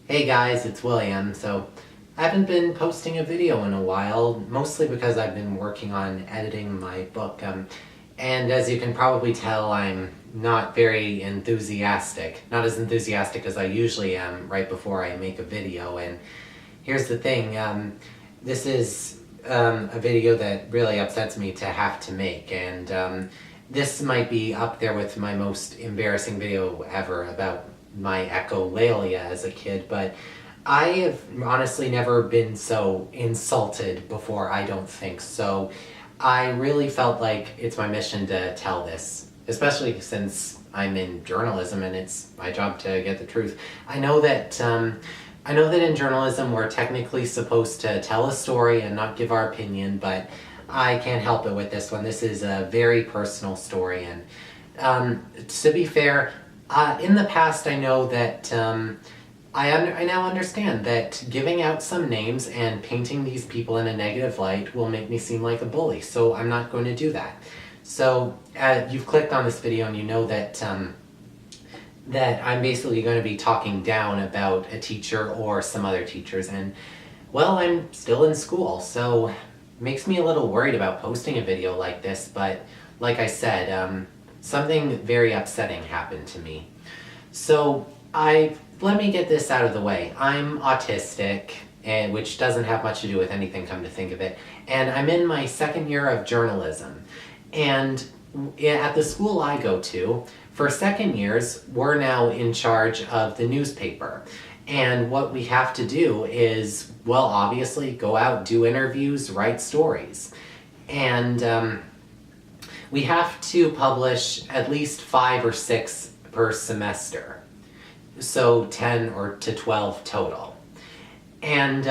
Hey guys, it's William. So I haven't been posting a video in a while, mostly because I've been working on editing my book. And as you can probably tell, I'm not very enthusiastic. Not as enthusiastic as I usually am right before I make a video. And here's the thing, this is a video that really upsets me to have to make. And this might be up there with my most embarrassing video ever about my echolalia as a kid, but I have honestly never been so insulted before, I don't think. So I really felt like it's my mission to tell this, especially since I'm in journalism and it's my job to get the truth. I know that in journalism we're technically supposed to tell a story and not give our opinion, but I can't help it with this one. This is a very personal story, and to be fair, in the past, I know that I now understand that giving out some names and painting these people in a negative light will make me seem like a bully, so I'm not going to do that. So you've clicked on this video and you know that that I'm basically going to be talking down about a teacher or some other teachers, and well, I'm still in school, so it makes me a little worried about posting a video like this, but like I said, something very upsetting happened to me. So let me get this out of the way. I'm autistic, which doesn't have much to do with anything, come to think of it, and I'm in my second year of journalism. And at the school I go to, for second years, we're now in charge of the newspaper. And what we have to do is, well, obviously go out, do interviews, write stories. And we have to publish at least 5 or 6 per semester, so 10 or to 12 total. And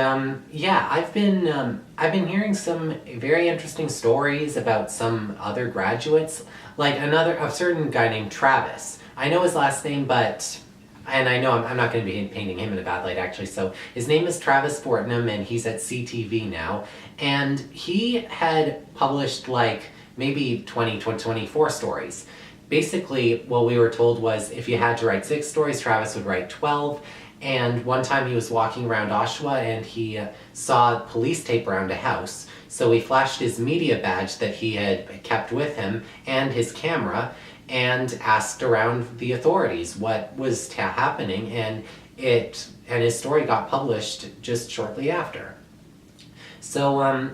yeah, I've been hearing some very interesting stories about some other graduates, like a certain guy named Travis. I know his last name, and I know I'm not going to be painting him in a bad light, actually. So his name is Travis Fortnum, and he's at CTV now. And he had published like maybe 24 stories. Basically, what we were told was if you had to write 6 stories, Travis would write 12. And one time he was walking around Oshawa and he saw police tape around a house. So he flashed his media badge that he had kept with him and his camera and asked around the authorities what was happening, and his story got published just shortly after. So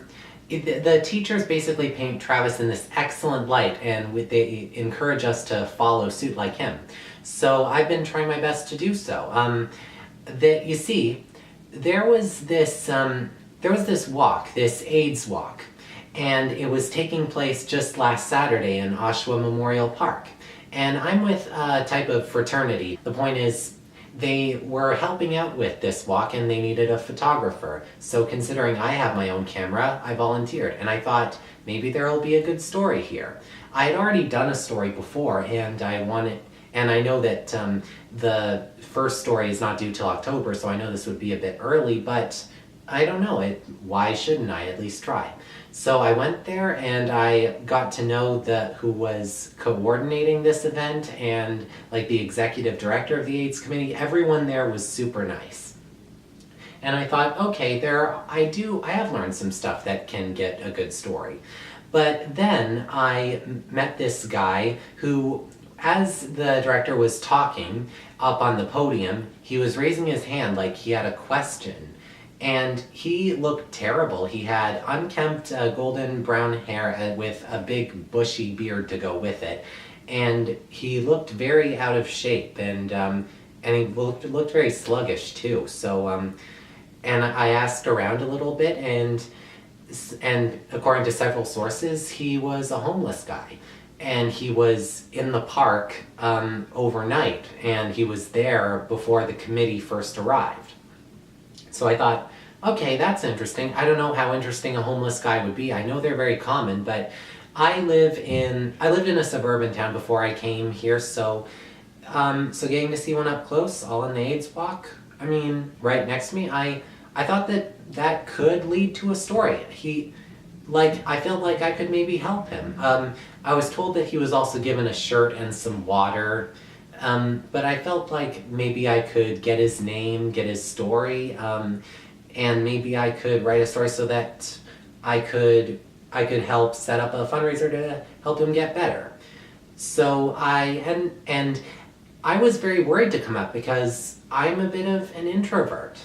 the teachers basically paint Travis in this excellent light, and they encourage us to follow suit like him. So I've been trying my best to do so. You see, there was this walk, this AIDS walk, and it was taking place just last Saturday in Oshawa Memorial Park. And I'm with a type of fraternity. The point is, they were helping out with this walk and they needed a photographer. So considering I have my own camera, I volunteered, and I thought maybe there'll be a good story here. I had already done a story before, and I know that the first story is not due till October, so I know this would be a bit early, but I don't know, why shouldn't I at least try? So I went there and I got to know who was coordinating this event and like the executive director of the AIDS committee. Everyone there was super nice. And I thought, okay, I have learned some stuff that can get a good story. But then I met this guy who, as the director was talking up on the podium, he was raising his hand like he had a question. And he looked terrible. He had unkempt golden brown hair with a big bushy beard to go with it. And he looked very out of shape, and he looked very sluggish too. So, and I asked around a little bit, and according to several sources, he was a homeless guy. And he was in the park overnight, and he was there before the committee first arrived. So I thought, okay, that's interesting. I don't know how interesting a homeless guy would be. I know they're very common, but I lived in a suburban town before I came here, so getting to see one up close, all in the AIDS walk, I mean, right next to me, I thought that could lead to a story. I felt like I could maybe help him. I was told that he was also given a shirt and some water But I felt like maybe I could get his name, get his story, and maybe I could write a story so that I could help set up a fundraiser to help him get better. So and I was very worried to come up because I'm a bit of an introvert.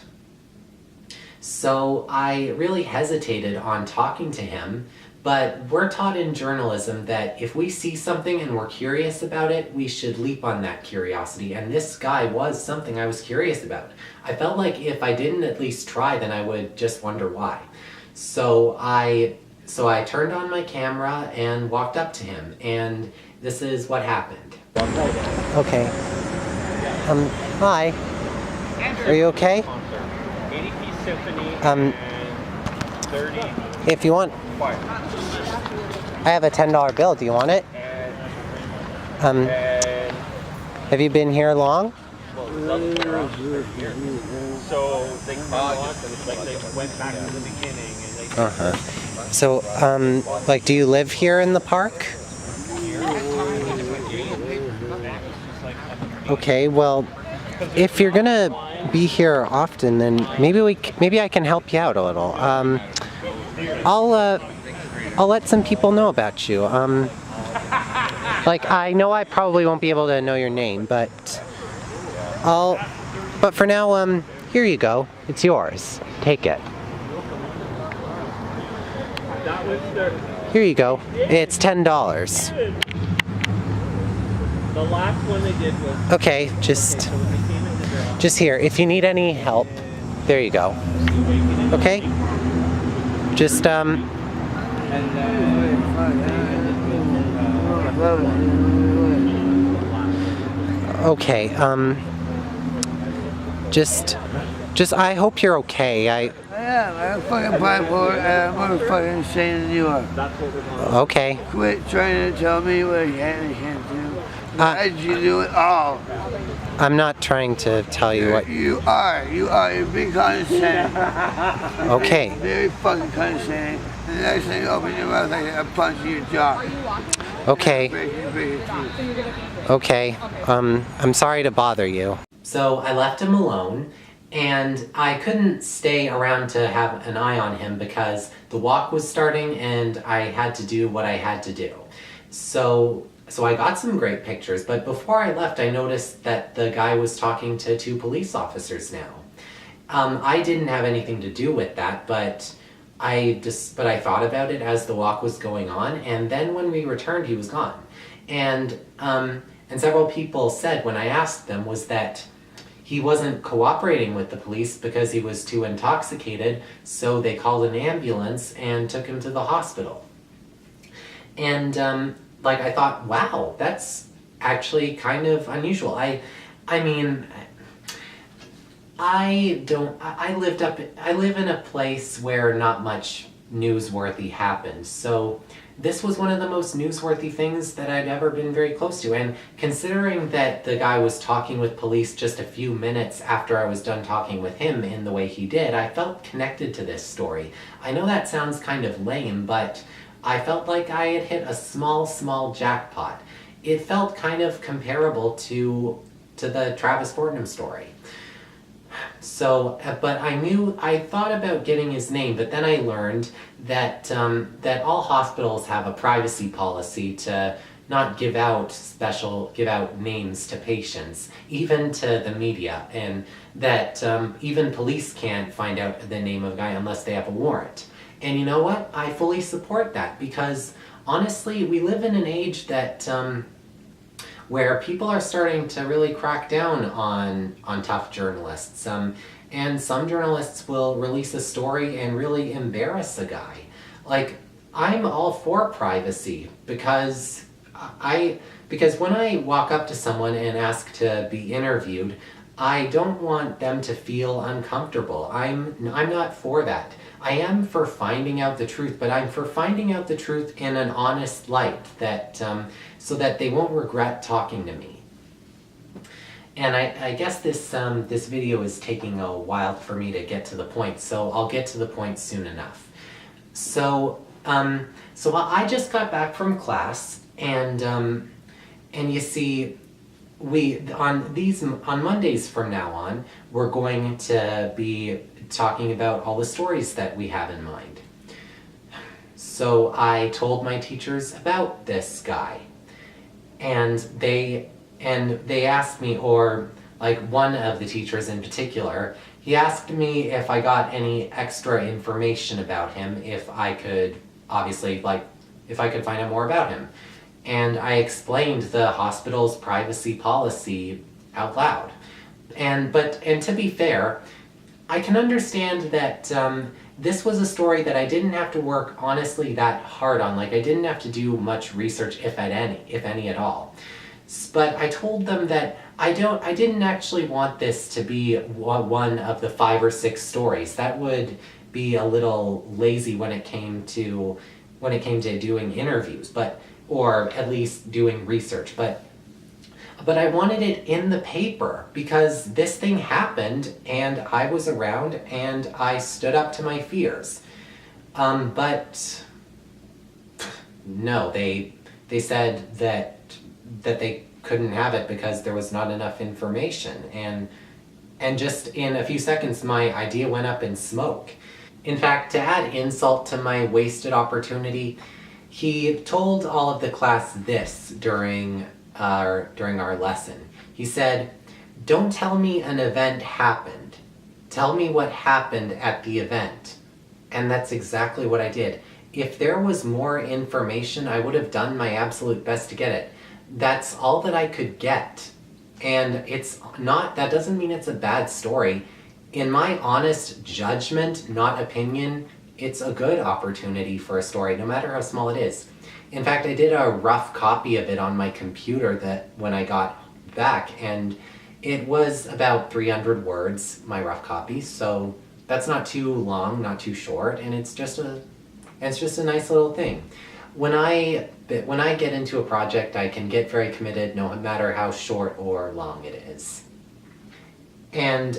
So I really hesitated on talking to him, but we're taught in journalism that if we see something and we're curious about it, we should leap on that curiosity, and this guy was something I was curious about. I felt like if I didn't at least try, then I would just wonder why. So I turned on my camera and walked up to him, and this is what happened. Okay. Hi. Are you okay? 80-piece symphony and 30 If you want, choir. I have a $10 bill. Do you want it? And Have you been here long? well, the others were around for years. So they caught us, like they went back to the beginning and they So, like, do you live here in the park? Okay, well, if you're gonna be here often, then maybe I can help you out a little. I'll let some people know about you. Like, I know I probably won't be able to know your name, but but for now, here you go. It's yours. Take it. Here you go. It's $10. the last one they did was Okay, just here. If you need any help, there you go. Okay? Just okay, just I hope you're okay. I'm fucking bipolar and I'm more fucking insane than you are. Okay. Quit trying to tell me what you can and can't do. Why did you do it all? I'm not trying to tell you what. You are. You're being condescending. Okay. Very fucking condescending. And the next time you open your mouth, I punch you in your jaw. Okay. Break your tooth. Okay. I'm sorry to bother you. So I left him alone, and I couldn't stay around to have an eye on him because the walk was starting and I had to do what I had to do. So I got some great pictures, but before I left, I noticed that the guy was talking to 2 police officers now. I didn't have anything to do with that, but I thought about it as the walk was going on, and then when we returned, he was gone. And several people said when I asked them was that he wasn't cooperating with the police because he was too intoxicated, so they called an ambulance and took him to the hospital. And like, I thought, wow, that's actually kind of unusual. I mean, I live in a place where not much newsworthy happens, so this was one of the most newsworthy things that I've ever been very close to, and considering that the guy was talking with police just a few minutes after I was done talking with him in the way he did, I felt connected to this story. I know that sounds kind of lame, but I felt like I had hit a small jackpot. It felt kind of comparable to the Travis Fortnum story. So, but I thought about getting his name, but then I learned that all hospitals have a privacy policy to not give out names to patients, even to the media, and that even police can't find out the name of a guy unless they have a warrant. And you know what? I fully support that because honestly, we live in an age that where people are starting to really crack down on tough journalists. And some journalists will release a story and really embarrass a guy. Like, I'm all for privacy because when I walk up to someone and ask to be interviewed, I don't want them to feel uncomfortable. I'm not for that. I am for finding out the truth, but I'm for finding out the truth in an honest light, that so that they won't regret talking to me. And I guess this video is taking a while for me to get to the point, so I'll get to the point soon enough. So I just got back from class, and you see, on Mondays from now on, we're going to be talking about all the stories that we have in mind. So I told my teachers about this guy, and they asked me, or like one of the teachers in particular, he asked me if I got any extra information about him, if I could, obviously, like, if I could find out more about him. And I explained the hospital's privacy policy out loud. And to be fair, I can understand that this was a story that I didn't have to work honestly that hard on. Like, I didn't have to do much research, if any at all. But I told them that I didn't actually want this to be one of the 5 or 6 stories. That would be a little lazy when it came to doing interviews, or at least doing research. But I wanted it in the paper because this thing happened and I was around and I stood up to my fears. But no, they said that they couldn't have it because there was not enough information, and just in a few seconds my idea went up in smoke. In fact, to add insult to my wasted opportunity, he told all of the class this during our lesson. He said, "Don't tell me an event happened. Tell me what happened at the event." And that's exactly what I did. If there was more information, I would have done my absolute best to get it. That's all that I could get. And that doesn't mean it's a bad story. In my honest judgment, not opinion, it's a good opportunity for a story, no matter how small it is. In fact, I did a rough copy of it on my computer when I got back, and it was about 300 words, my rough copy, so that's not too long, not too short, and it's just a nice little thing. When I get into a project, I can get very committed no matter how short or long it is. And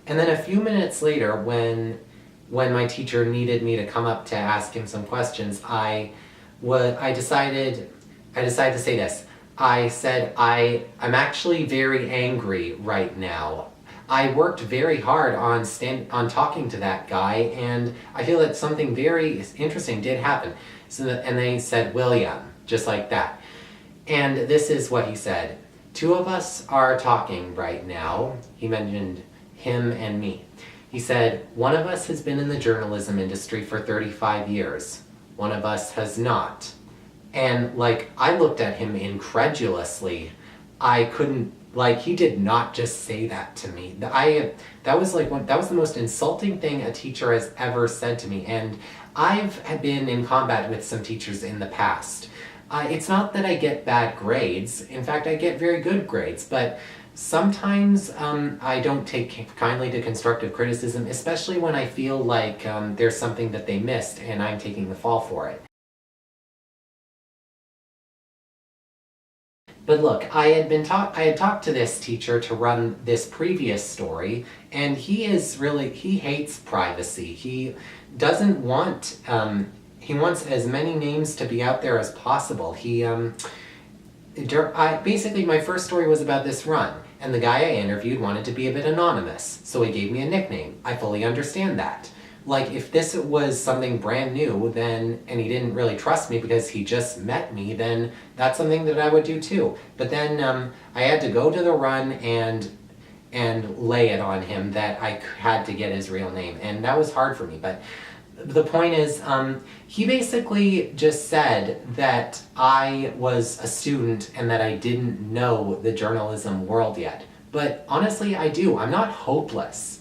then a few minutes later, when my teacher needed me to come up to ask him some questions, I decided to say this. I said, I'm actually very angry right now. I worked very hard on talking to that guy, and I feel that something very interesting did happen. And they said, "William," just like that. And this is what he said. "2 of us are talking right now." He mentioned him and me. He said, "One of us has been in the journalism industry for 35 years. One of us has not." And I looked at him incredulously. I couldn't, he did not just say that to me. That was the most insulting thing a teacher has ever said to me. And I've been in combat with some teachers in the past. It's not that I get bad grades. In fact, I get very good grades, but sometimes I don't take kindly to constructive criticism, especially when I feel like there's something that they missed and I'm taking the fall for it. But look, I had talked to this teacher to run this previous story, and he hates privacy. He doesn't want, he wants as many names to be out there as possible. Basically my first story was about this run, and the guy I interviewed wanted to be a bit anonymous, so he gave me a nickname. I fully understand that. If this was something brand new, and he didn't really trust me because he just met me, then that's something that I would do too. But then I had to go to the run and lay it on him that I had to get his real name, and that was hard for me. But the point is, he basically just said that I was a student and that I didn't know the journalism world yet. But honestly, I do. I'm not hopeless.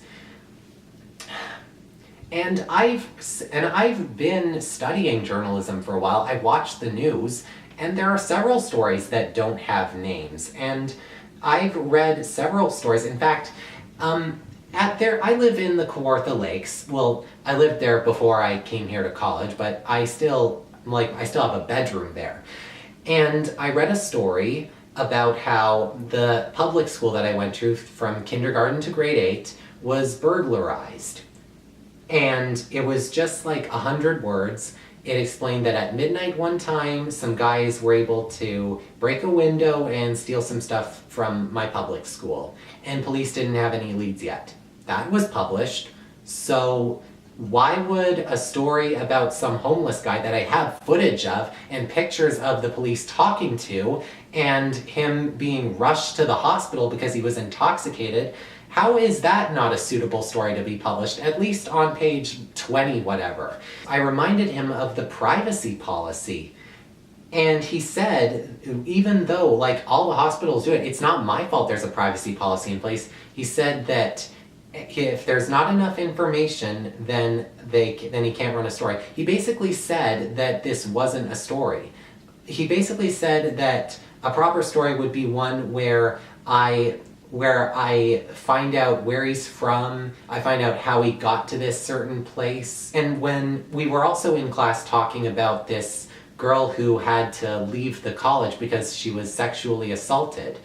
And I've been studying journalism for a while. I've watched the news, and there are several stories that don't have names. And I've read several stories. In fact, I live in the Kawartha Lakes. Well, I lived there before I came here to college, but I still have a bedroom there. And I read a story about how the public school that I went to from kindergarten to grade 8 was burglarized. And it was just 100 words. it explained that at midnight one time, some guys were able to break a window and steal some stuff from my public school, and police didn't have any leads yet. That was published, so why would a story about some homeless guy that I have footage of and pictures of the police talking to and him being rushed to the hospital because he was intoxicated, how is that not a suitable story to be published, at least on page 20 whatever? I reminded him of the privacy policy, and he said, even though like all the hospitals do it, it's not my fault there's a privacy policy in place. He said that if there's not enough information, then he can't run a story. He basically said that this wasn't a story. He basically said that a proper story would be one where I find out where he's from, I find out how he got to this certain place. And when we were also in class talking about this girl who had to leave the college because she was sexually assaulted,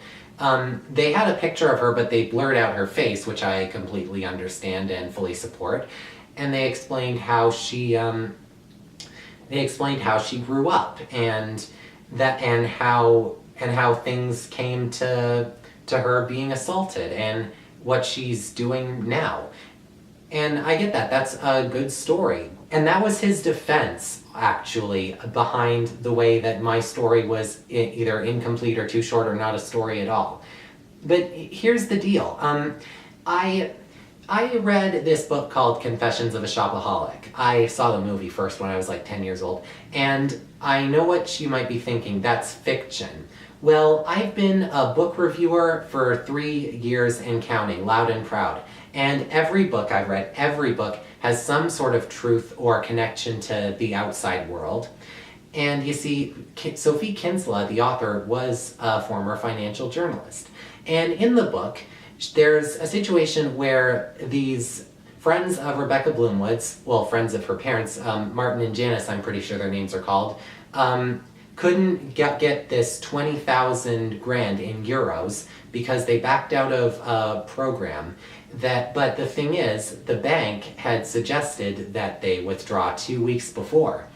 they had a picture of her, but they blurred out her face, which I completely understand and fully support. And they explained how she grew up and how things came to her being assaulted and what she's doing now. And I get that. That's a good story. And that was his defense, actually, behind the way that my story was either incomplete or too short or not a story at all. But here's the deal. I read this book called Confessions of a Shopaholic. I saw the movie first when I was like 10 years old. And I know what you might be thinking. That's fiction. Well, I've been a book reviewer for 3 years and counting, loud and proud. And every book I've read, every book, has some sort of truth or connection to the outside world. And you see, Sophie Kinsella, the author, was a former financial journalist. And in the book, there's a situation where these friends of Rebecca Bloomwood's, well, friends of her parents, Martin and Janice, I'm pretty sure their names are called, couldn't get this 20,000 grand in euros because they backed out of a program. But the thing is, the bank had suggested that they withdraw 2 weeks before.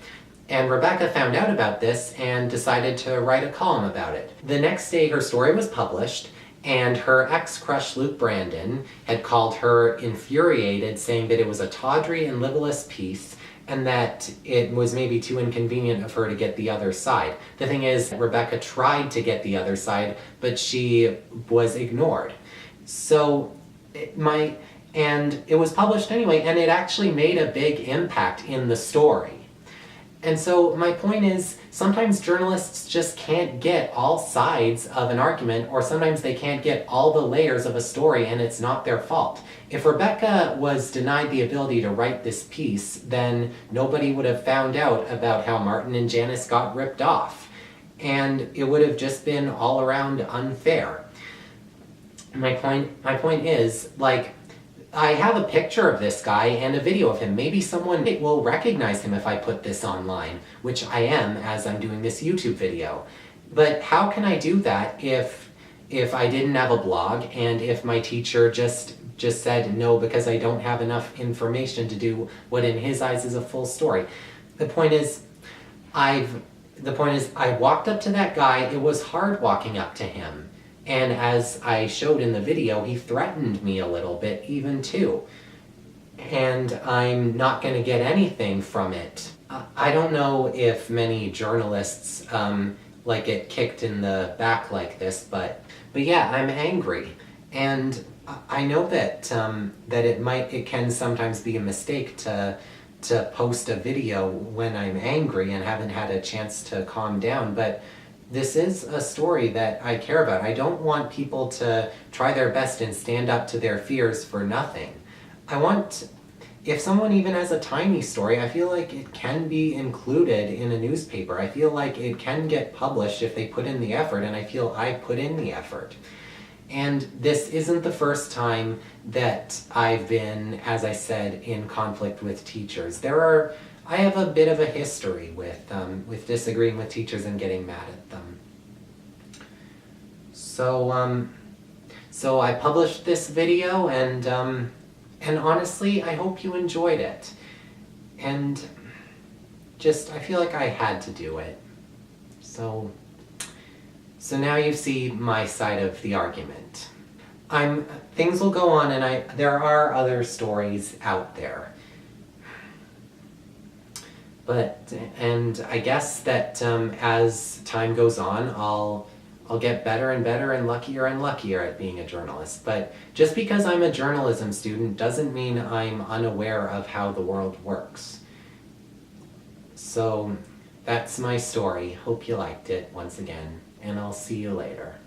And Rebecca found out about this and decided to write a column about it. The next day her story was published, and her ex-crush Luke Brandon had called her infuriated, saying that it was a tawdry and libelous piece and that it was maybe too inconvenient of her to get the other side. The thing is, Rebecca tried to get the other side, but she was ignored. So it was published anyway, and it actually made a big impact in the story. And so my point is, sometimes journalists just can't get all sides of an argument, or sometimes they can't get all the layers of a story, and it's not their fault. If Rebecca was denied the ability to write this piece, then nobody would have found out about how Martin and Janice got ripped off. And it would have just been all around unfair. My point is, like, I have a picture of this guy and a video of him. Maybe someone will recognize him if I put this online, which I am as I'm doing this YouTube video. But how can I do that if I didn't have a blog and if my teacher just said no because I don't have enough information to do what in his eyes is a full story? The point is, I walked up to that guy. It was hard walking up to him. And as I showed in the video, he threatened me a little bit even too. And I'm not going to get anything from it. I don't know if many journalists get kicked in the back like this, but yeah, I'm angry. And I know that it can sometimes be a mistake to post a video when I'm angry and haven't had a chance to calm down, but this is a story that I care about. I don't want people to try their best and stand up to their fears for nothing. If someone even has a tiny story, I feel like it can be included in a newspaper. I feel like it can get published if they put in the effort, and I feel I put in the effort. And this isn't the first time that I've been, as I said, in conflict with teachers. I have a bit of a history with disagreeing with teachers and getting mad at them. So I published this video, and honestly, I hope you enjoyed it. And I feel like I had to do it. So now you see my side of the argument. Things will go on, and there are other stories out there. And I guess that as time goes on, I'll get better and better and luckier at being a journalist. But just because I'm a journalism student doesn't mean I'm unaware of how the world works. So that's my story. Hope you liked it once again, and I'll see you later.